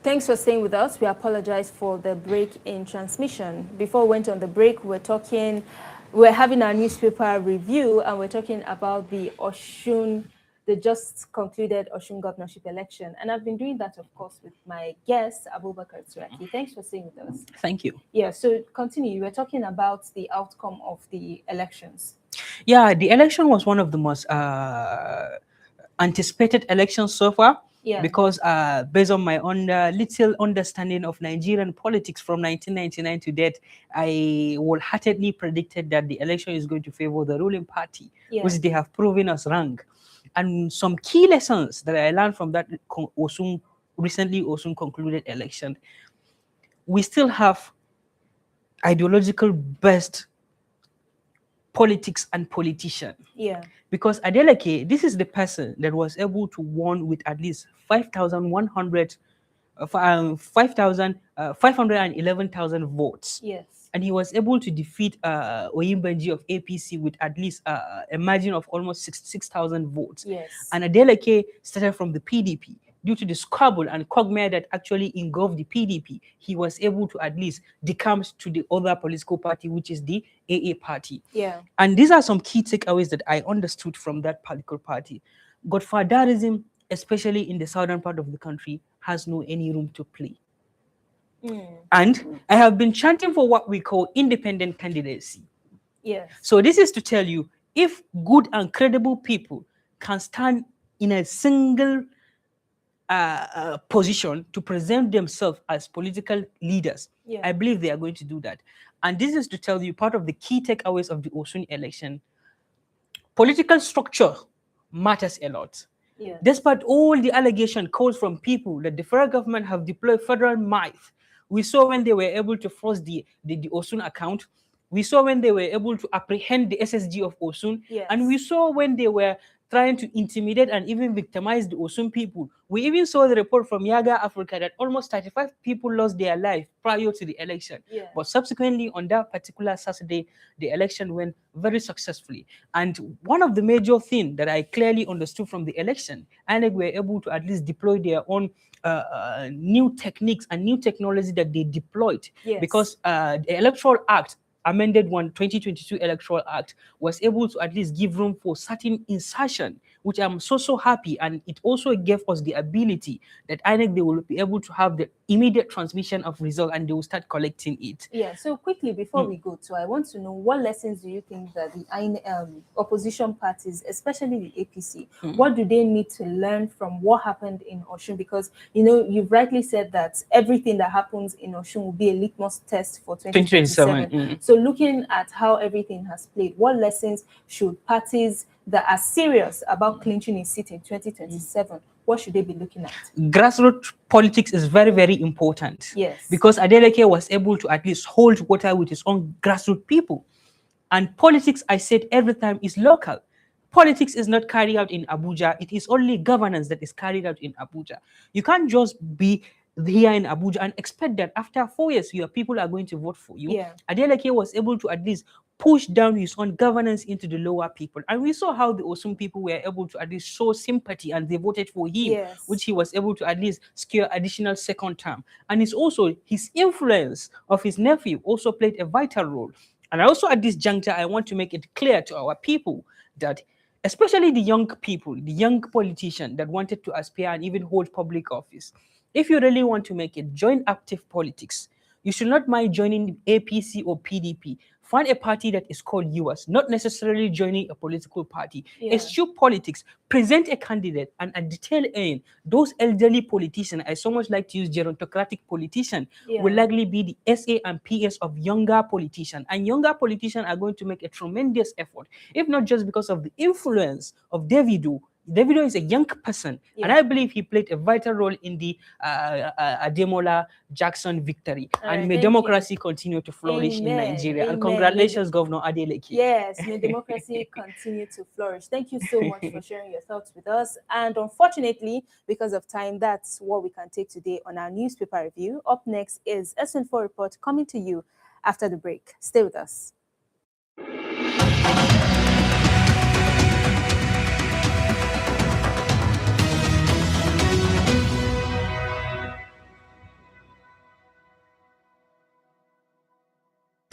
Thanks for staying with us. We apologize for the break in transmission. Before we went on the break, we're having our newspaper review, and we're talking about the just concluded Osun governorship election. And I've been doing that, of course, with my guest, Abubakar Turaki. Thanks for staying with us. Thank you. Yeah, so continue. You were talking about the outcome of the elections. Yeah, the election was one of the most anticipated elections so far. Yeah. Because based on my own little understanding of Nigerian politics from 1999 to date, I wholeheartedly predicted that the election is going to favor the ruling party, Yeah. which they have proven us wrong. And some key lessons that I learned from that recently concluded election, we still have ideological based politics and politician. Yeah. Because Adeleke, this is the person that was able to win with at least 511,000 votes. Yes. And he was able to defeat Oyimbenji of APC with at least a margin of almost 66,000 votes. Yes. And Adeleke started from the PDP. Due to the squabble and quagmire that actually engulfed the PDP, he was able to at least decamp to the other political party, which is the AA party. Yeah. And these are some key takeaways that I understood from that political party. Godfatherism, especially in the southern part of the country, has no any room to play. And I have been chanting for what we call independent candidacy. Yes. So this is to tell you, if good and credible people can stand in a single position to present themselves as political leaders, yeah. I believe they are going to do that. And this is to tell you part of the key takeaways of the Osun election. Political structure matters a lot. Yeah. Despite all the allegation calls from people that the federal government have deployed federal might, we saw when they were able to force the Osun account, we saw when they were able to apprehend the SSG of Osun, yes. and we saw when they were trying to intimidate and even victimize the Osun people. We even saw the report from Yaga Africa that almost 35 people lost their life prior to the election. Yeah. But subsequently, on that particular Saturday, the election went very successfully. And one of the major things that I clearly understood from the election, INEC were able to at least deploy their own new techniques and new technology that they deployed. Yes. Because the Electoral Act, amended 2022 Electoral Act, was able to at least give room for certain insertion, which I'm so happy. And it also gave us the ability that INEC, they will be able to have the immediate transmission of result and they will start collecting it. Yeah, so quickly before we go to, I want to know, what lessons do you think that the opposition parties, especially the APC, what do they need to learn from what happened in Osun? Because, you know, you've rightly said that everything that happens in Osun will be a litmus test for 2027. So looking at how everything has played, what lessons should parties that are serious about clinching a seat in 2027, what should they be looking at? Grassroots politics is very, very important. Yes. Because Adeleke was able to at least hold water with his own grassroots people. And politics, I said every time, is local. Politics is not carried out in Abuja. It is only governance that is carried out in Abuja. You can't just be here in Abuja and expect that after 4 years, your people are going to vote for you. Yeah. Adeleke was able to at least push down his own governance into the lower people. And we saw how the Osun people were able to at least show sympathy and they voted for him, yes. which he was able to at least secure additional second term. And it's also his influence of his nephew also played a vital role. And also at this juncture, I want to make it clear to our people that especially the young people, the young politicians that wanted to aspire and even hold public office, if you really want to make it, join active politics. You should not mind joining APC or PDP. Find a party that is called yours, not necessarily joining a political party. Yeah. Eschew politics, present a candidate, and at the tail end, those elderly politicians, I so much like to use gerontocratic politician, will likely be the SA and PS of younger politicians. And younger politicians are going to make a tremendous effort, if not just because of the influence of Davido. Davido is a young person, and I believe he played a vital role in the Ademola Jackson victory. And may democracy continue to flourish in Nigeria. And congratulations, Governor Adeleke. Yes, may democracy continue to flourish. Thank you so much for sharing your thoughts with us. And unfortunately, because of time, that's what we can take today on our newspaper review. Up next is S24 Report coming to you after the break. Stay with us.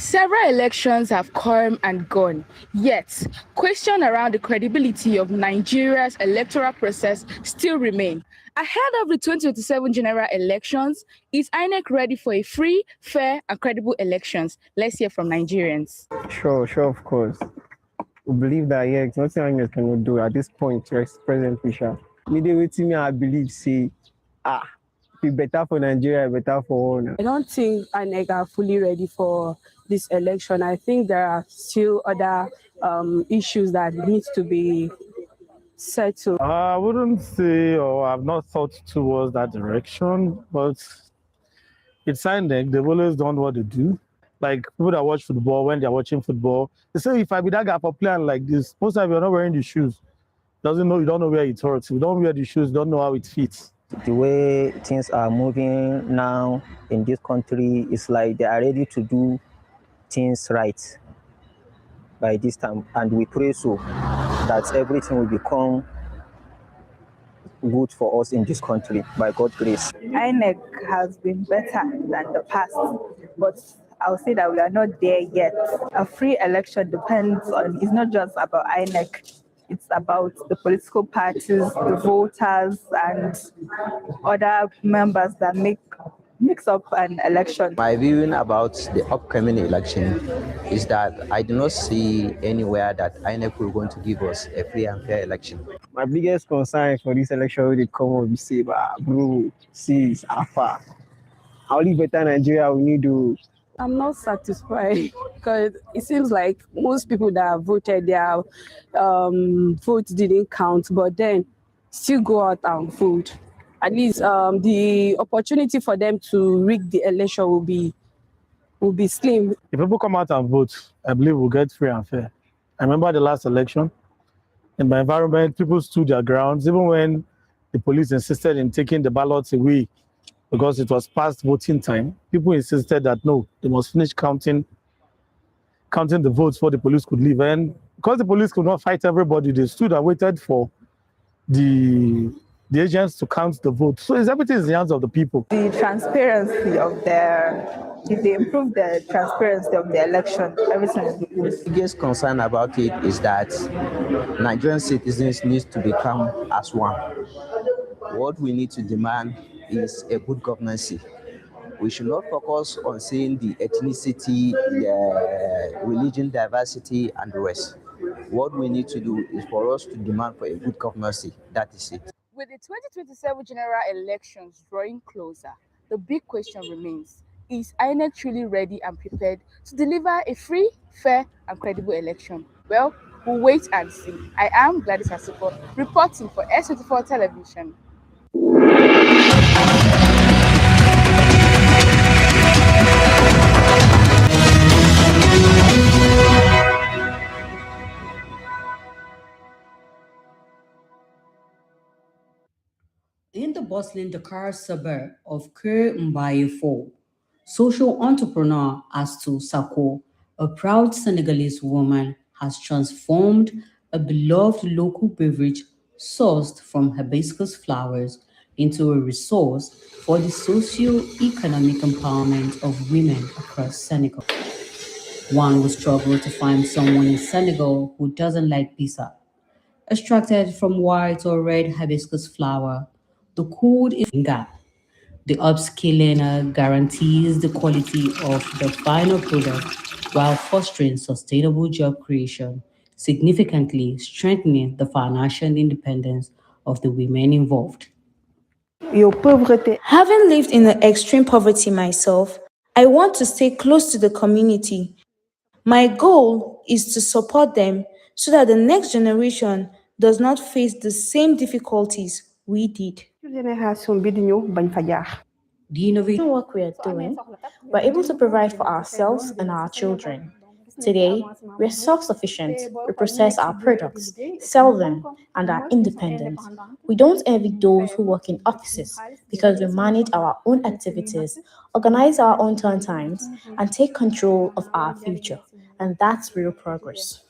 Several elections have come and gone, yet questions around the credibility of Nigeria's electoral process still remain. Ahead of the 2027 general elections, is INEC ready for a free, fair, and credible elections? Let's hear from Nigerians. Sure, of course. We believe that, yeah, it's nothing Agnes cannot do at this point, presently, sure. Me, I believe, say, be better for Nigeria, better for all. I don't think INEC are fully ready for this election. I think there are still other issues that need to be settled. I wouldn't say, or I've not thought towards that direction, but it's INEC. They've always done what they do. Like people that watch football, when they're watching football, they say, if I be that guy for playing like this, most of you're not wearing the shoes. You don't know where it hurts. You don't wear the shoes, don't know how it fits. The way things are moving now in this country is like they are ready to do things right by this time, and we pray so that everything will become good for us in this country by God's grace. INEC has been better than the past, but I'll say that we are not there yet. A free election depends on, it's not just about INEC, it's about the political parties, the voters, and other members that mix up an election. My viewing about the upcoming election is that I do not see anywhere that INEC will going to give us a free and fair election. My biggest concern for this election will come up, say, bro, see, it's Alpha. How better Nigeria we need to. I'm not satisfied because it seems like most people that voted, their votes didn't count, but then still go out and vote. At least the opportunity for them to rig the election will be slim. If people come out and vote, I believe we'll get free and fair. I remember the last election. In my environment, people stood their grounds, even when the police insisted in taking the ballots away because it was past voting time. People insisted that no, they must finish counting the votes before the police could leave. And because the police could not fight everybody, they stood and waited for the agents to count the votes. So everything is in the hands of the people. The transparency of if they improve the transparency of the election, everything will be good. The biggest concern about it is that Nigerian citizens need to become as one. What we need to demand is a good governance. We should not focus on saying the ethnicity, the religion diversity, and the rest. What we need to do is for us to demand for a good governance. That is it. With the 2027 general elections drawing closer, the big question remains, is INEC truly ready and prepared to deliver a free, fair, and credible election? Well, we'll wait and see. I am Gladys Asuko, reporting for S24 Television. In the bustling Dakar suburb of Kër Mbaye 4, social entrepreneur Astou Sako, a proud Senegalese woman, has transformed a beloved local beverage sourced from hibiscus flowers into a resource for the socio-economic empowerment of women across Senegal. One will struggle to find someone in Senegal who doesn't like bisa. Extracted from white or red hibiscus flower, the code is GAP. The upscaling guarantees the quality of the final product while fostering sustainable job creation, significantly strengthening the financial independence of the women involved. Having lived in extreme poverty myself, I want to stay close to the community. My goal is to support them so that the next generation does not face the same difficulties we did. The innovation work we are doing, we're able to provide for ourselves and our children. Today, we're self-sufficient, we process our products, sell them, and are independent. We don't envy those who work in offices because we manage our own activities, organize our own turn times, and take control of our future. And that's real progress.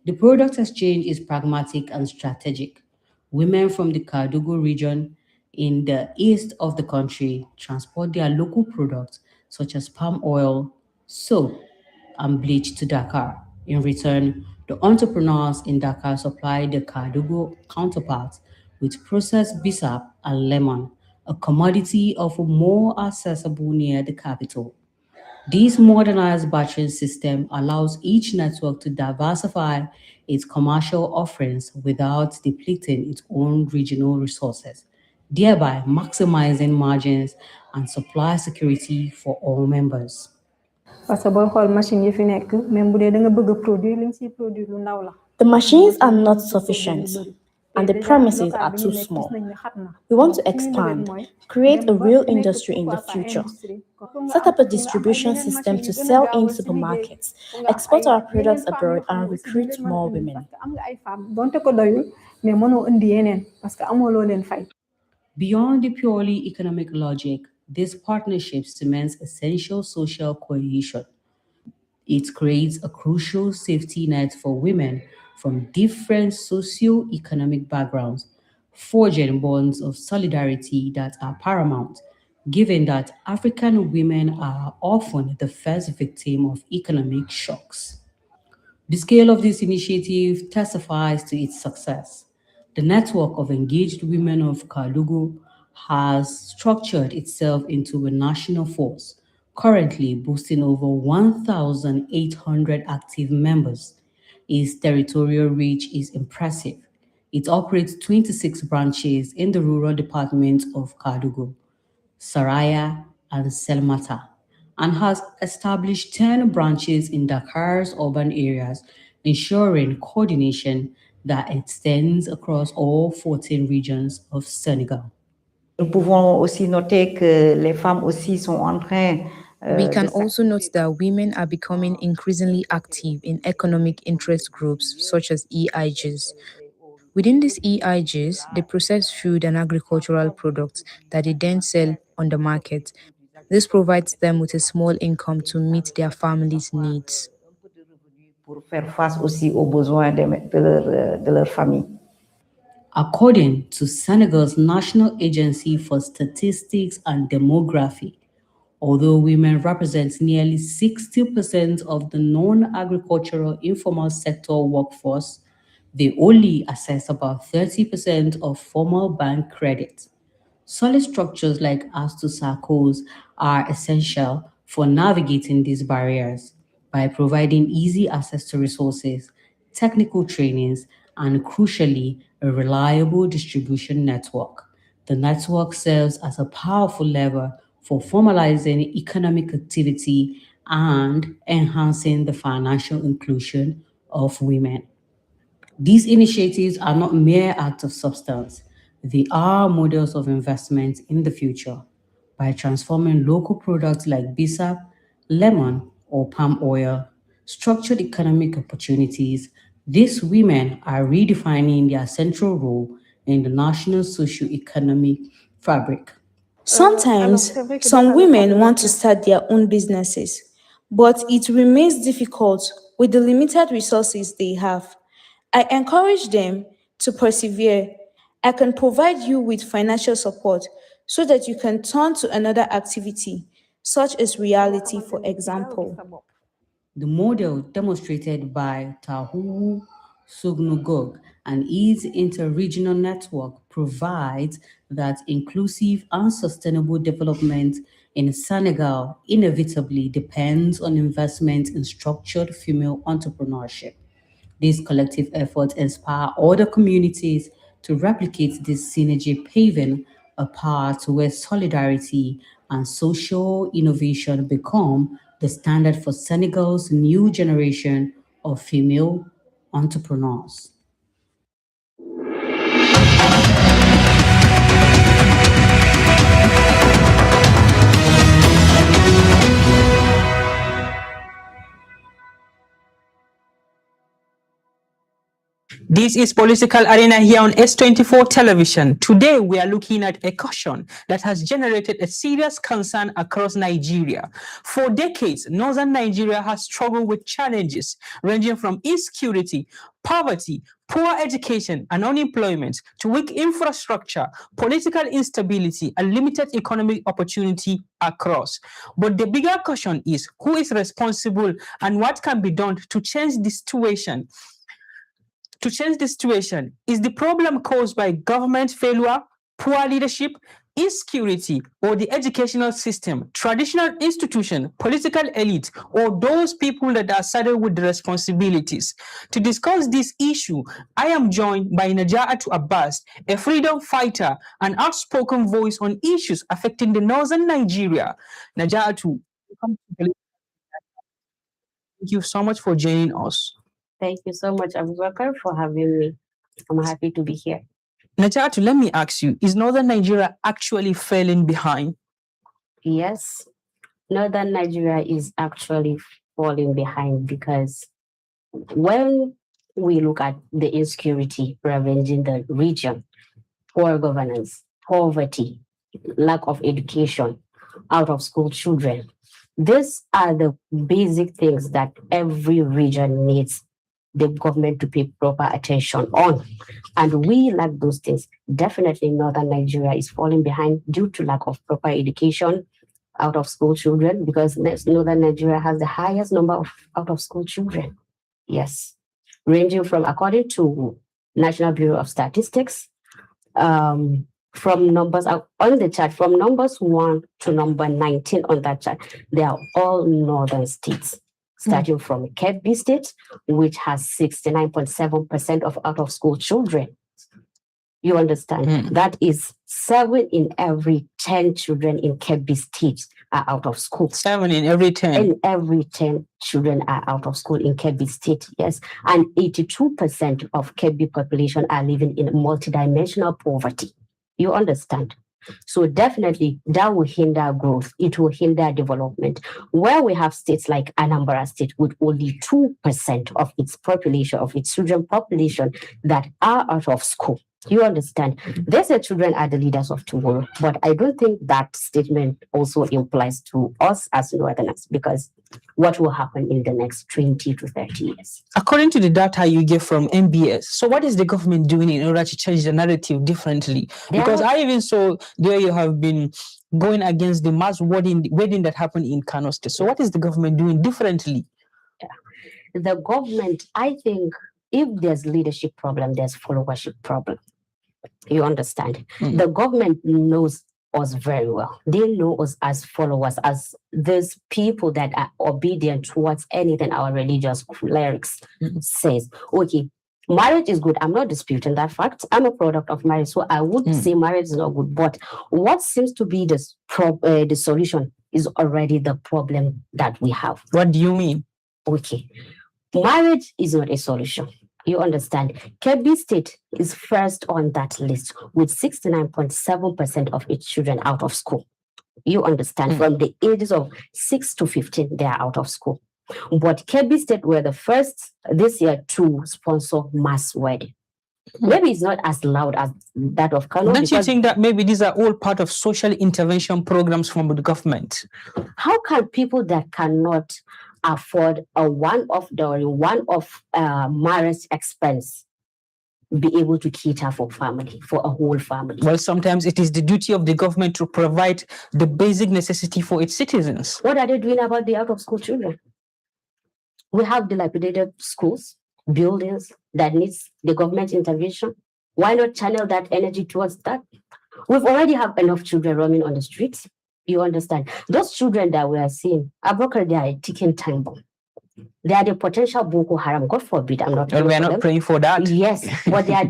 The product exchange is pragmatic and strategic. Women from the Kadogo region in the east of the country transport their local products such as palm oil, soap, and bleach to Dakar. In return, the entrepreneurs in Dakar supply the Kadogo counterparts with processed bisap and lemon, a commodity of more accessible near the capital. This modernized batching system allows each network to diversify its commercial offerings without depleting its own regional resources, thereby maximizing margins and supply security for all members. parce que booy xool machine yi fi nekk même bu dee da nga bëgg a produire li nga siy produire lu ndaw la. The boo machines are ci not ci produire lu sufficient, bëri. and te the déjà premises local are bi ñu too nekk gis small. nañ ne xat na. We want donc to suñu mbébét expand, mooy create dem a ba real ku nekk industry in the pourquoi pas future, industrie. pour nga set up a am ay distribution yeneen system machine to yu gën a sell gaaw in a si liggéey. supermarkets, pour nga am ay export our yeneen products femmes abroad, yoo xam ne and aussi dañ recruit leen mën a more indi parce women. que am nga ay femmes donte ko doyul mais mënoo indi yeneen parce que amoo loo leen fay. Beyond the purely economic logic, this partnership cements essential social cohesion. It creates a crucial safety net for women from different socio-economic backgrounds, forging bonds of solidarity that are paramount, given that African women are often the first victim of economic shocks. The scale of this initiative testifies to its success. The network of engaged women of Kalugu has structured itself into a national force, currently boasting over 1,800 active members. Its territorial reach is impressive. It operates 26 branches in the rural department of Kalugu, Saraya, and Selmata, and has established 10 branches in Dakar's urban areas, ensuring coordination that extends across all 14 regions of Senegal. Nous pouvons aussi noter que les femmes aussi sont en train We can de also note that women are becoming increasingly active in economic interest groups such as EIGs. Within these EIGs, they process food and agricultural products that they then sell on the market. This provides them with a small income to meet their families' needs. pour faire face aussi aux besoins de leur famille. According to Senegal's National Agency for Statistics and Demography, although women represent nearly 60% of the non-agricultural informal sector workforce, they only access about 30% of formal bank credit. Solid structures like ASTU SACCOs are essential for navigating these barriers by providing easy access to resources, technical trainings, and crucially, a reliable distribution network. The network serves as a powerful lever for formalizing economic activity and enhancing the financial inclusion of women. These initiatives are not mere acts of substance, they are models of investment in the future. By transforming local products like bisap, lemon, or palm oil, structured economic opportunities, these women are redefining their central role in the national socio-economic fabric. Sometimes some women want to start their own businesses, but it remains difficult with the limited resources they have. I encourage them to persevere. I can provide you with financial support so that you can turn to another activity, such as reality, for example. The model demonstrated by Tahu Sugnugog and its interregional network provides that inclusive and sustainable development in Senegal inevitably depends on investment in structured female entrepreneurship. These collective efforts inspire other communities to replicate this synergy, paving a path where solidarity and social innovation become the standard for Senegal's new generation of female entrepreneurs. This is Political Arena here on S24 television. Today we are looking at a caution that has generated a serious concern across Nigeria. For decades, northern Nigeria has struggled with challenges ranging from insecurity, poverty, poor education and unemployment to weak infrastructure, political instability and limited economic opportunity across. But the bigger question is who is responsible and what can be done to change the situation. Is the problem caused by government failure, poor leadership, insecurity, or the educational system, traditional institution, political elite, or those people that are saddled with the responsibilities? To discuss this issue, I am joined by Naja'atu Abbas, a freedom fighter and outspoken voice on issues affecting the northern Nigeria. Naja'atu, thank you so much for joining us. Thank you so much, Abubakar, for having me. I'm happy to be here. Naja'atu, let me ask you, is northern Nigeria actually falling behind? Yes, northern Nigeria is actually falling behind because when we look at the insecurity ravaging the region, poor governance, poverty, lack of education, out of school children, these are the basic things that every region needs the government to pay proper attention on. And we lack those things. Definitely northern Nigeria is falling behind due to lack of proper education, out of school children, because northern Nigeria has the highest number of out of school children. Yes. Ranging from, according to National Bureau of Statistics, from numbers on the chart, from numbers 1 to number 19 on that chart, they are all northern states. Starting from Kebbi State, which has 69.7% of out-of-school children. You understand? That is 7 in every 10 children in Kebbi State are out of school. 7 in every 10? In every 10 children are out of school in Kebbi State, yes. And 82% of Kebbi population are living in multidimensional poverty. You understand? So definitely that will hinder growth. It will hinder development. Where we have states like Anambra State with only 2% of its population, of its children population that are out of school. You understand? They say children are the leaders of tomorrow, but I don't think that statement also implies to us as Northerners, because what will happen in the next 20 to 30 years? According to the data you get from MBS, so what is the government doing in order to change the narrative differently? Because I even saw there you have been going against the mass wedding that happened in Kano State. So what is the government doing differently? The government, I think, if there's leadership problem, there's followership problem. You understand? The government knows us very well. They know us as followers, as these people that are obedient towards anything our religious clerics says. Okay, marriage is good. I'm not disputing that fact. I'm a product of marriage, so I would say marriage is not good. But what seems to be the solution is already the problem that we have. What do you mean? Okay, marriage is not a solution. You understand? Kebbi State is first on that list with 69.7% of its children out of school. You understand? From the ages of 6 to 15, they are out of school. But Kebbi State were the first this year to sponsor mass wedding. Maybe it's not as loud as that of Kano. Don't you think that maybe these are all part of social intervention programs from the government? How can people that cannot afford a one-off marriage expense be able to cater for a whole family? Well, sometimes it is the duty of the government to provide the basic necessity for its citizens. What are they doing about the out-of-school children? We have dilapidated schools, buildings that needs the government intervention. Why not channel that energy towards that? We've already have enough children roaming on the streets. You understand? Those children that we are seeing, Abubakar, they are a ticking time bomb. They are the potential Boko Haram. God forbid, I'm not. Well, we are not praying for that. Yes, but they are.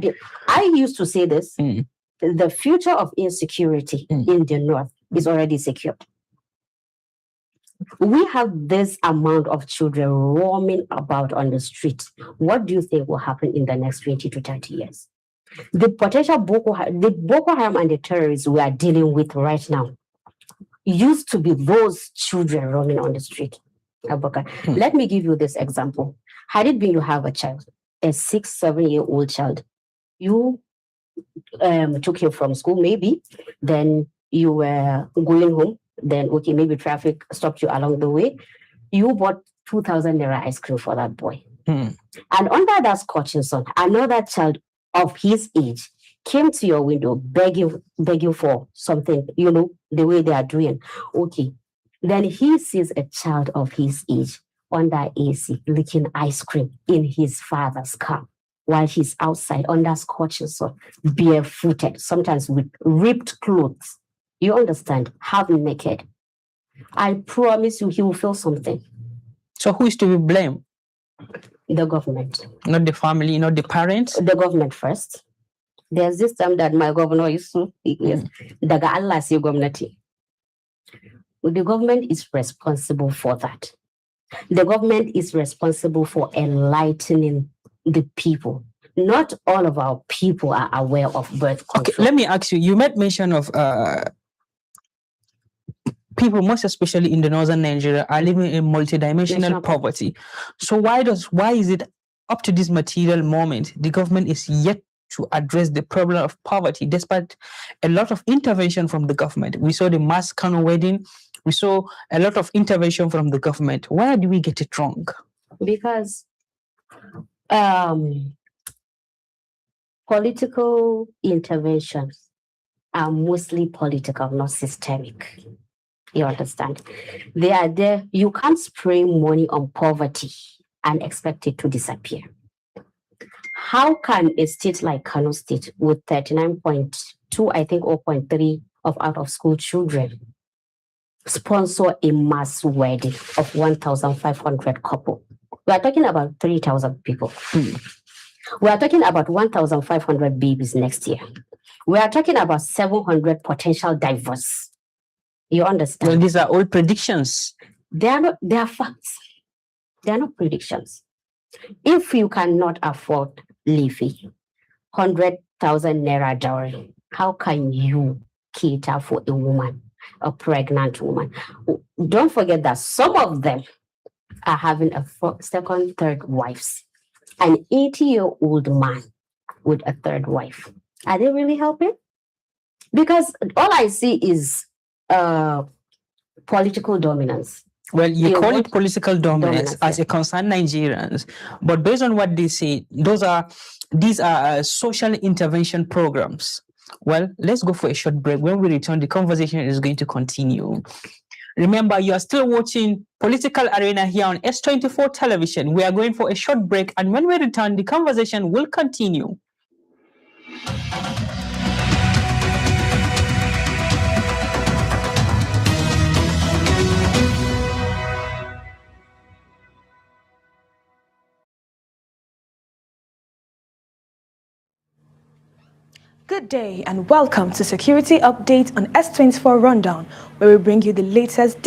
I used to say this: the future of insecurity in the north is already secured. We have this amount of children roaming about on the street. What do you think will happen in the next 20 to 30 years? The potential Boko Haram and the terrorists we are dealing with right now used to be those children roaming on the street. Let me give you this example. Had it been you have a child a 6-7-year-old child. You took him from school, maybe, then you were going home, then, okay, maybe traffic stopped you along the way. You bought 2,000 naira ice cream for that boy. And under that scorching sun, another child of his age came to your window begging for something, the way they are doing. Okay. Then he sees a child of his age under AC licking ice cream in his father's car while he's outside under scorching sun, barefooted, sometimes with ripped clothes. You understand? Half naked. I promise you he will feel something. So who is to be blamed? The government. Not the family, not the parents? The government first. There's this time that my governor used to speak. Daga Allah si gwamnati. The government is responsible for that. The government is responsible for enlightening the people. Not all of our people are aware of birth control. Okay, let me ask you, you made mention of people, most especially in the northern Nigeria, are living in multidimensional poverty. So why is it up to this material moment, the government is yet to address the problem of poverty, despite a lot of intervention from the government? We saw the mass Kano wedding. We saw a lot of intervention from the government. Why do we get it wrong? Because political interventions are mostly political, not systemic. You understand? They are there. You can't spray money on poverty and expect it to disappear. How can a state like Kano State with 39.2, I think, or 0.3 of out-of-school children sponsor a mass wedding of 1,500 couple? We are talking about 3,000 people. We are talking about 1,500 babies next year. We are talking about 700 potential divorce. You understand? Well, these are all predictions. They are facts. They are not predictions. If you cannot afford Leafy, 100,000 naira dowry, how can you cater for a woman, a pregnant woman? Don't forget that some of them are having a second, third wives. An 80-year-old man with a third wife. Are they really helping? Because all I see is political dominance. Well, you call it political dominance as it concerns Nigerians, but based on what they say, these are social intervention programs. Well, let's go for a short break. When we return, the conversation is going to continue. Remember, you are still watching Political Arena here on S24 television. We are going for a short break, and when we return, the conversation will continue. Good day and welcome to Security Update on S24 Rundown, where we bring you the latest